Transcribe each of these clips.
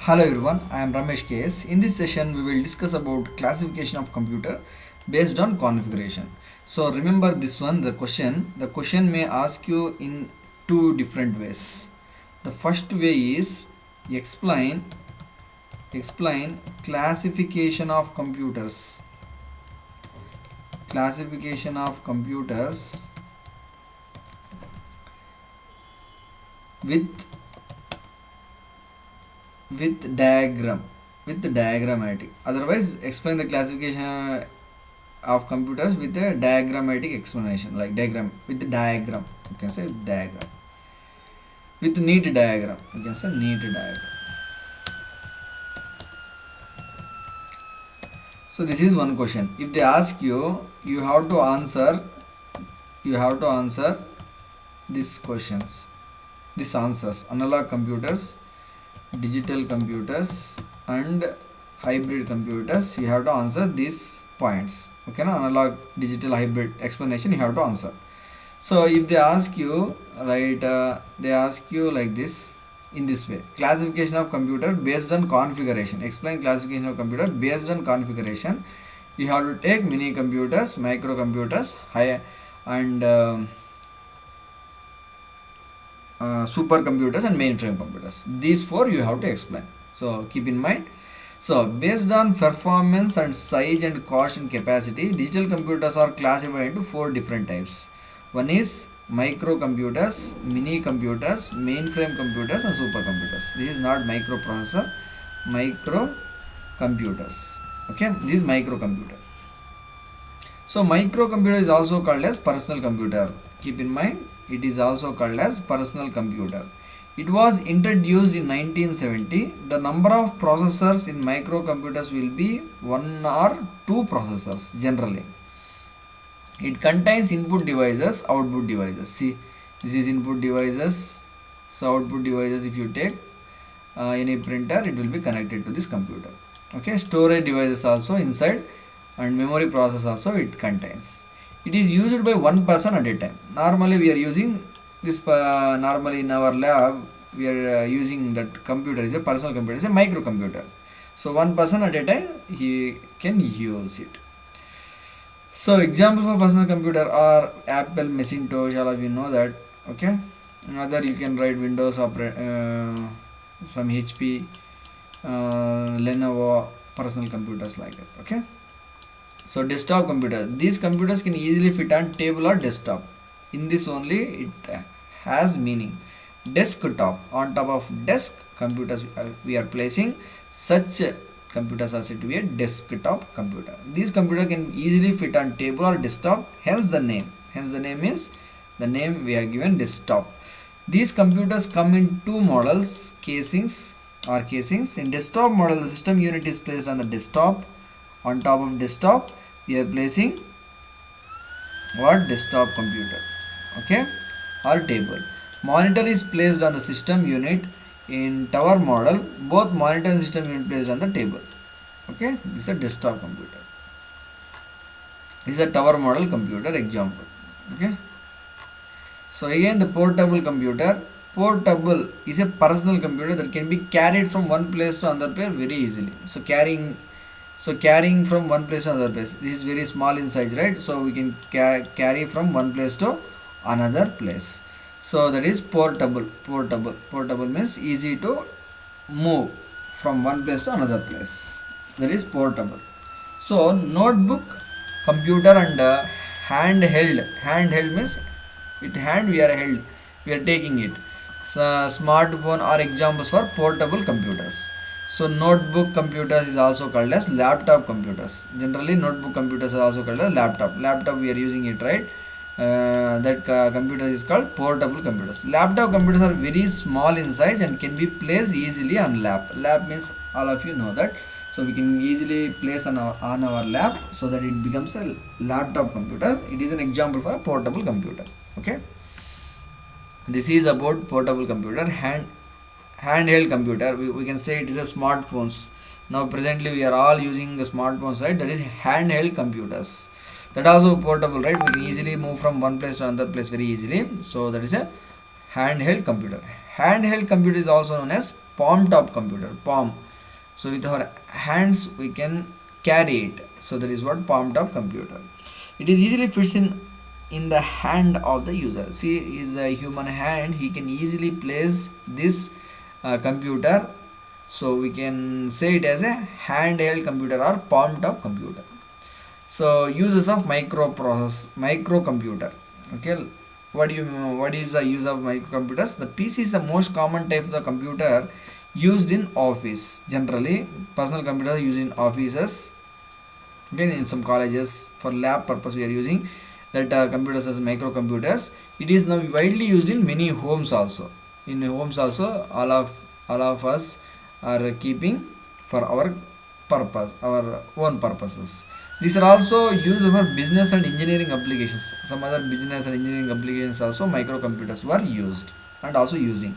Hello everyone, I am Ramesh KS. In this session, we will discuss about classification of computer based on configuration. So remember this one, the question may ask you in two different ways. The first way is explain explain classification of computers. Classification of computers with diagram with the diagrammatic, otherwise explain the classification of computers with a diagrammatic explanation, like diagram with the diagram, you can say diagram with neat diagram, you can say neat diagram. So this is one question. If they ask you, you have to answer these questions, these answers: analog computers, digital computers, and hybrid computers. You have to answer these points. Okay, no? Analog, digital, hybrid explanation you have to answer. So if they ask you, right, they ask you like this, in this way: classification of computer based on configuration. Explain classification of computer based on configuration. You have to take mini computers, microcomputers, high and supercomputers and mainframe computers. These four you have to explain. So keep in mind. So based on performance and size and cost and capacity, digital computers are classified into four different types. One is microcomputers, mini computers, mainframe computers, and supercomputers. This is not microprocessor, microcomputers. Okay, this is microcomputer. So microcomputer is also called as personal computer. Keep in mind, it is also called as personal computer. It was introduced in 1970. The number of processors in microcomputers will be one or two processors generally. It contains input devices, output devices. See, this is input devices. So output devices, if you take any printer, it will be connected to this computer. Okay, storage devices also inside, and memory process also it contains. It is used by one person at a time. Normally we are using this, normally in our lab we are using that computer is a personal computer, it's a microcomputer. So one person at a time he can use it. So examples for personal computer are Apple Macintosh, all of you know that. Okay, other you can write Windows, some HP, Lenovo personal computers like that. Okay. So desktop computer. These computers can easily fit on table or desktop. In this only it has meaning. Desktop, on top of desk computers we are placing, such computers are said to be a desktop computer. These computers can easily fit on table or desktop. Hence the name. Hence the name is the name we are given desktop. These computers come in two models, casings or casings. In desktop model, the system unit is placed on the desktop. On top of desktop we are placing what? Desktop computer. Okay, or table. Monitor is placed on the system unit. In tower model, both monitor and system unit placed on the table. Okay, this is a desktop computer. This is a tower model computer example. Okay, so again the portable computer. Portable is a personal computer that can be carried from one place to another place very easily. So carrying from one place to another place. This is very small in size, right? So we can carry from one place to another place. So that is portable. Portable means easy to move from one place to another place. That is portable. So notebook, computer, and handheld. Handheld means with hand we are taking it. So smartphone are examples for portable computers. So notebook computers is also called as laptop computers. Generally notebook computers are also called as laptop. Laptop we are using it, right? Computer is called portable computers. Laptop computers are very small in size and can be placed easily on lap. Lap means all of you know that. So we can easily place on our lap so that it becomes a laptop computer. It is an example for a portable computer. Okay. This is about portable computer. Handheld computer. We can say it is a smartphones. Now presently we are all using the smartphones, right? That is handheld computers. That also portable, right? We can easily move from one place to another place very easily. So that is a handheld computer. Handheld computer is also known as palm top computer, palm. So with our hands we can carry it. So that is what palm top computer. It is easily fits in the hand of the user. See, is the human hand, he can easily place this computer. So we can say it as a handheld computer or palm top computer. So uses of microcomputer. Okay, what is the use of microcomputers? The PC is the most common type of the computer used in office. Generally, personal computers used in offices. Again, in some colleges for lab purpose we are using that computers as microcomputers. It is now widely used in many homes also. In homes also, all of us are keeping for our purpose, our own purposes. These are also used for business and engineering applications. Some other business and engineering applications also microcomputers were used and also using.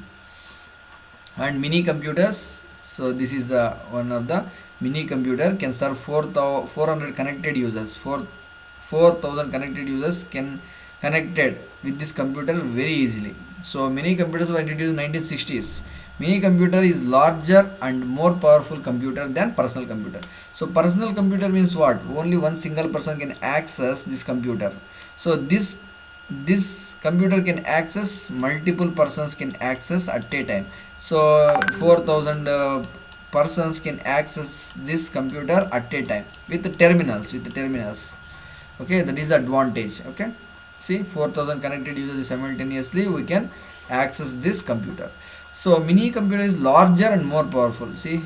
And mini computers. So this is the one of the mini computer can serve 400 connected users. 4,000 connected users can connected with this computer very easily. So mini computers were introduced in 1960s. Mini computer is larger and more powerful computer than personal computer. So personal computer means what? Only one single person can access this computer. So this computer can access, multiple persons can access at a time. So 4,000 persons can access this computer at a time with the terminals. Okay, that is the advantage. Okay, see, 4,000 connected users simultaneously we can access this computer. So mini computer is larger and more powerful. See,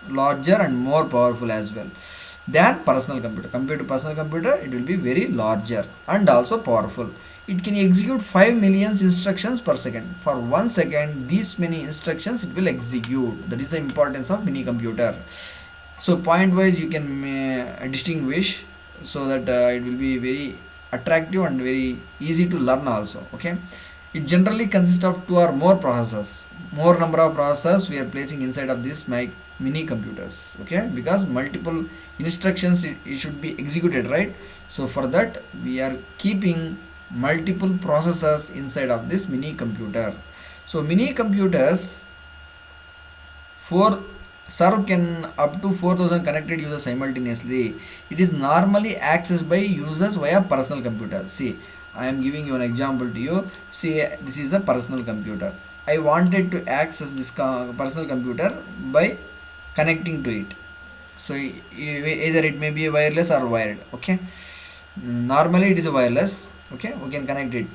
larger and more powerful as well than personal computer. Compared to personal computer, it will be very larger and also powerful. It can execute 5 million instructions per second. For 1 second, these many instructions it will execute. That is the importance of mini computer. So point wise you can distinguish, so that it will be very attractive and very easy to learn also. Okay, it generally consists of 2 or more processors. More number of processors we are placing inside of this mini computers. Okay, because multiple instructions it should be executed, right? So for that we are keeping multiple processors inside of this mini computer. So mini computers for serve can up to 4,000 connected users simultaneously. It is normally accessed by users via personal computer. See, I am giving you an example to you. See, this is a personal computer. I wanted to access this personal computer by connecting to it. So either it may be a wireless or wired. Okay, normally it is a wireless. Okay, we can connect it.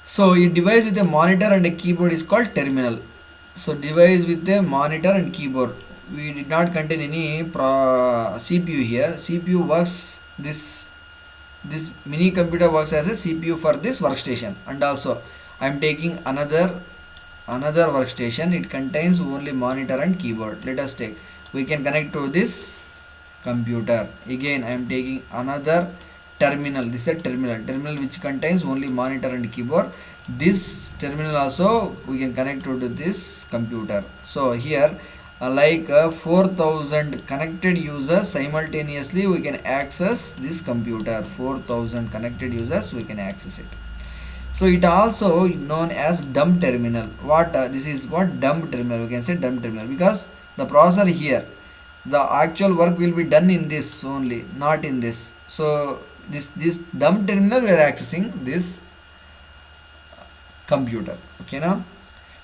So a device with a monitor and a keyboard is called terminal. So device with a monitor and keyboard. We did not contain any CPU here. CPU works, this mini computer works as a CPU for this workstation. And also I am taking another workstation. It contains only monitor and keyboard. Let us take. We can connect to this computer. Again I am taking another terminal. This is a terminal which contains only monitor and keyboard. This terminal also we can connect to this computer. So here 4,000 connected users simultaneously we can access this computer. 4,000 connected users we can access it. So it also known as dumb terminal. This is what dumb terminal. We can say dumb terminal because the processor here, the actual work will be done in this only, not in this. So this dumb terminal we are accessing this computer. Okay now,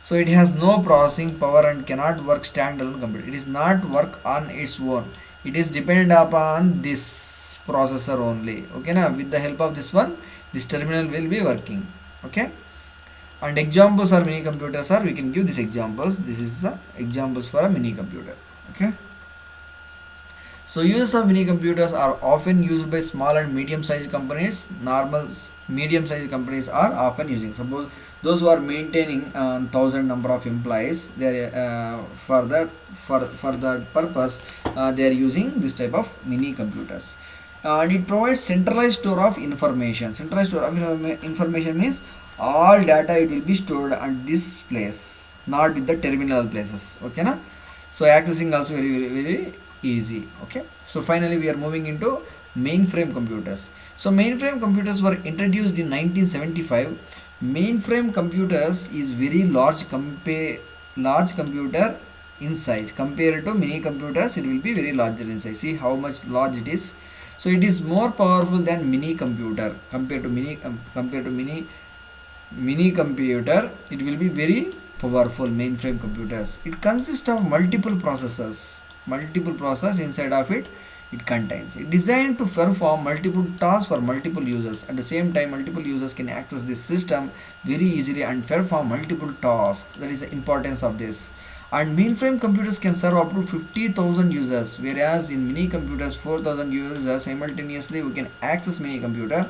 so it has no processing power and cannot work standalone computer. It is not work on its own. It is dependent upon this processor only. Okay now, with the help of this one, this terminal will be working. Okay, and examples are mini computers are, we can give these examples. This is the examples for a mini computer. Okay, so uses of mini computers are often used by small and medium sized companies. Normal medium sized companies are often using. Suppose those who are maintaining 1,000 number of employees, they are for that purpose they are using this type of mini computers. And it provides centralized store of information. Centralized store of information means all data it will be stored at this place, not in the terminal places. Okay na? So accessing also very easy. Okay, so finally we are moving into mainframe computers. So mainframe computers were introduced in 1975 Mainframe computers is very large computer in size. Compared to mini computers, it will be very larger in size. See how much large it is. So it is more powerful than mini computer. Compared to mini computer, it will be very powerful. Mainframe computers, it consists of multiple process inside of it. It contains it designed to perform multiple tasks for multiple users. At the same time, multiple users can access this system very easily and perform multiple tasks. That is the importance of this. And mainframe computers can serve up to 50,000 users, whereas in mini computers 4,000 users simultaneously we can access mini computer.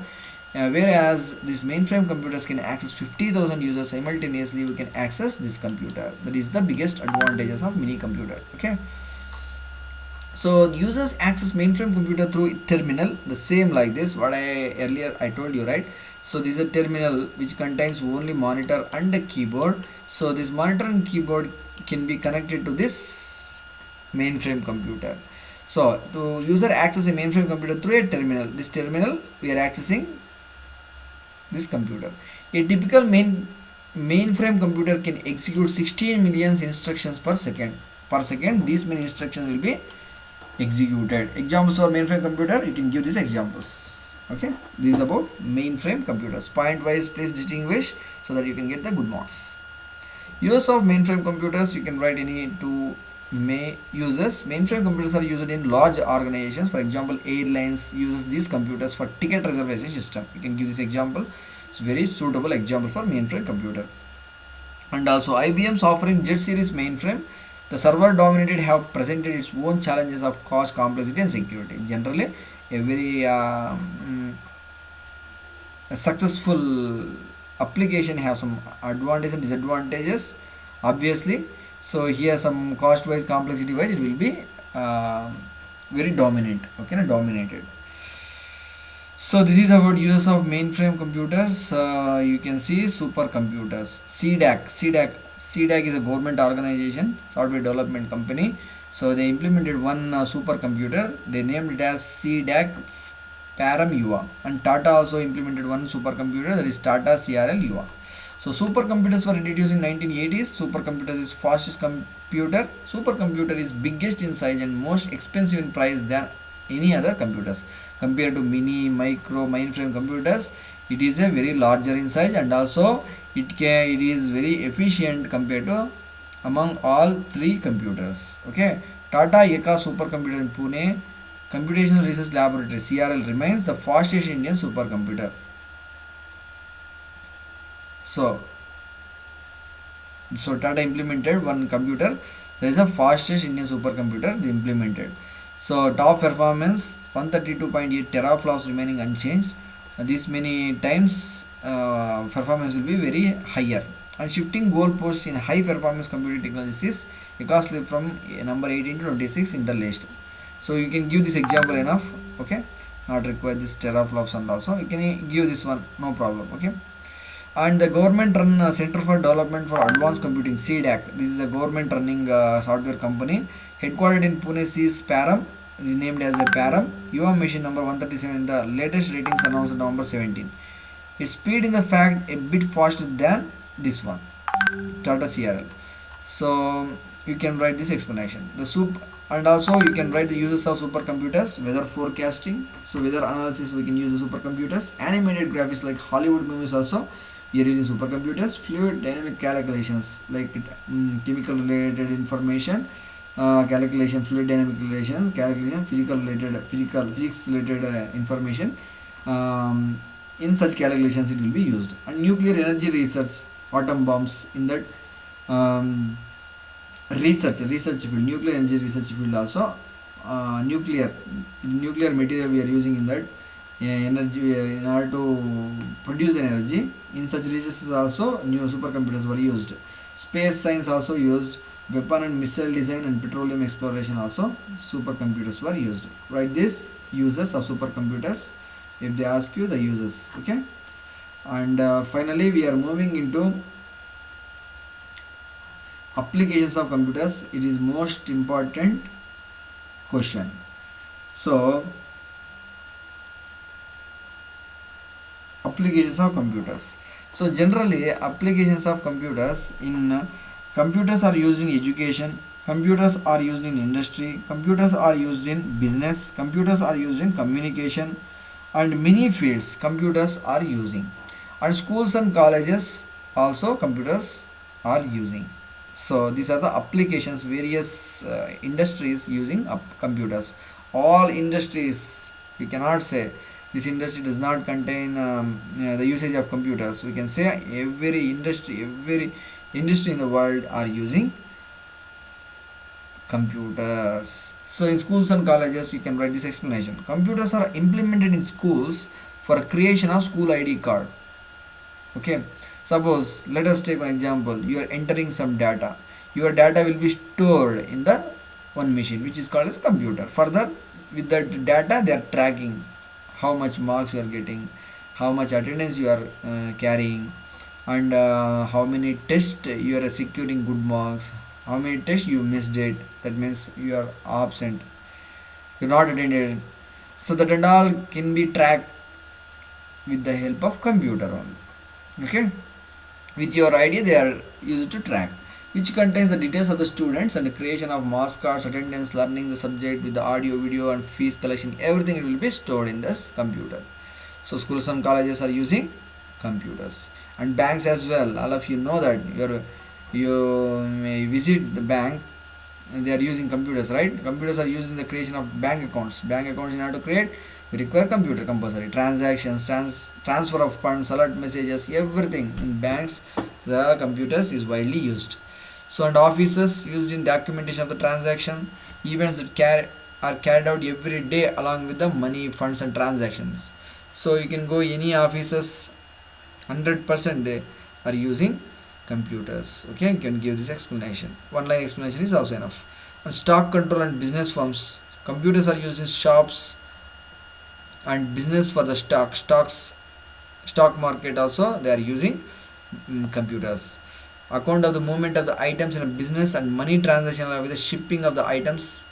Whereas these mainframe computers can access 50,000 users simultaneously, we can access this computer. That is the biggest advantages of mini computer. Okay. So users access mainframe computer through terminal, the same like this what I earlier I told you, right? So this is a terminal which contains only monitor and a keyboard. So this monitor and keyboard can be connected to this mainframe computer. So to user access a mainframe computer through a terminal, this terminal we are accessing this computer. A typical mainframe computer can execute 16 million instructions per second. These many instructions will be executed. Examples for mainframe computer, you can give these examples. Okay, this is about mainframe computers. Point wise, please distinguish so that you can get the good marks. Use of mainframe computers, you can write any two uses. Mainframe computers are used in large organizations. For example, airlines uses these computers for ticket reservation system. You can give this example. It's very suitable example for mainframe computer. And also IBM's offering Z series mainframe. The server dominated have presented its own challenges of cost, complexity and security. Generally, a very a successful application have some advantages and disadvantages, obviously. So here some cost wise, complexity wise, it will be very dominant. Okay, dominated. So this is about use of mainframe computers. You can see supercomputers. CDAC is a government organization, software development company. So they implemented one supercomputer. They named it as CDAC Param UA. And Tata also implemented one supercomputer, that is Tata CRL UA. So supercomputers were introduced in 1980s. Supercomputers is fastest computer. Supercomputer is biggest in size and most expensive in price than any other computers. Compared to mini, micro, mainframe computers, it is a very larger in size and also it is very efficient compared to among all three computers. Okay, Tata Eka supercomputer in Pune Computational Research Laboratory CRL remains the fastest Indian supercomputer. So Tata implemented one computer. There is a fastest Indian supercomputer they implemented. So top performance 132.8 teraflops remaining unchanged. This many times performance will be very higher. And shifting goalposts in high performance computing technologies is Eka from number 18 to 26 in the list. So you can give this example enough. Okay, not require this teraflops and also you can give this one, no problem. Okay. And the government run Center for Development for Advanced Computing, CDAC. This is a government running software company headquartered in Pune. Sees Param, it is named as a Param UA machine number 137 in the latest ratings announced November 17. Its speed in the fact a bit faster than this one, Tata CRL. So you can write this explanation. And also you can write the uses of supercomputers, weather forecasting. So weather analysis we can use the supercomputers. Animated graphics like Hollywood movies also we are using supercomputers. Fluid dynamic calculations like chemical related information calculation, fluid dynamic relations calculation, physics related information. In such calculations it will be used. And nuclear energy research, atom bombs, in that research field, nuclear energy research field also, nuclear material we are using in that energy in order to produce energy. In such researches also new supercomputers were used. Space science also used. Weapon and missile design and petroleum exploration also supercomputers were used. Write this uses of supercomputers if they ask you the uses. Okay. And finally we are moving into applications of computers. It is most important question. So applications of computers. So generally applications of computers in computers are used in education, computers are used in industry, computers are used in business, computers are used in communication, and many fields computers are using. And schools and colleges also computers are using. So these are the applications, various industries using computers. All industries, we cannot say this industry does not contain the usage of computers. We can say every industry in the world are using computers. So in schools and colleges, you can write this explanation. Computers are implemented in schools for creation of school ID card. Okay, suppose let us take one example. You are entering some data. Your data will be stored in the one machine, which is called as a computer. Further, with that data, they are tracking how much marks you are getting, how much attendance you are carrying, and how many tests you are securing good marks, how many tests you missed it, that means you are absent, you're not attended. So that and all can be tracked with the help of computer only. Okay, with your ID they are used to track, which contains the details of the students and the creation of marks cards, attendance, learning the subject with the audio, video, and fees collection. Everything it will be stored in this computer. So schools and colleges are using computers, and banks as well. All of you know that you may visit the bank and they are using computers, right? Computers are used in the creation of bank accounts. Bank accounts in order to create, we require computer compulsory. Transactions, transfer of funds, alert messages, everything in banks, the computers is widely used. So and offices used in documentation of the transaction, events that are carried out every day along with the money, funds, and transactions. So you can go any offices, 100% they are using computers. Okay, you can give this explanation. One line explanation is also enough. And stock control and business firms, computers are used in shops and business for the stock market also they are using computers. Account of the movement of the items in a business and money transaction with the shipping of the items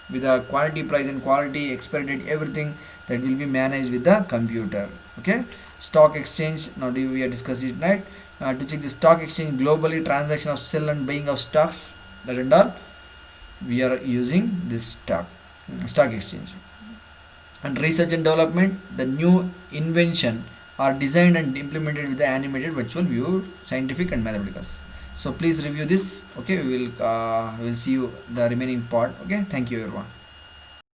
with the quantity, price, and quality, expiry date, everything that will be managed with the computer. Okay, stock exchange, now we are discussing it, right? To check the stock exchange globally, transaction of sell and buying of stocks, that and all we are using this stock exchange. And research and development, the new invention are designed and implemented with the animated virtual view, scientific and mathematical. So please review this. Okay, we will see you the remaining part. Okay, thank you everyone.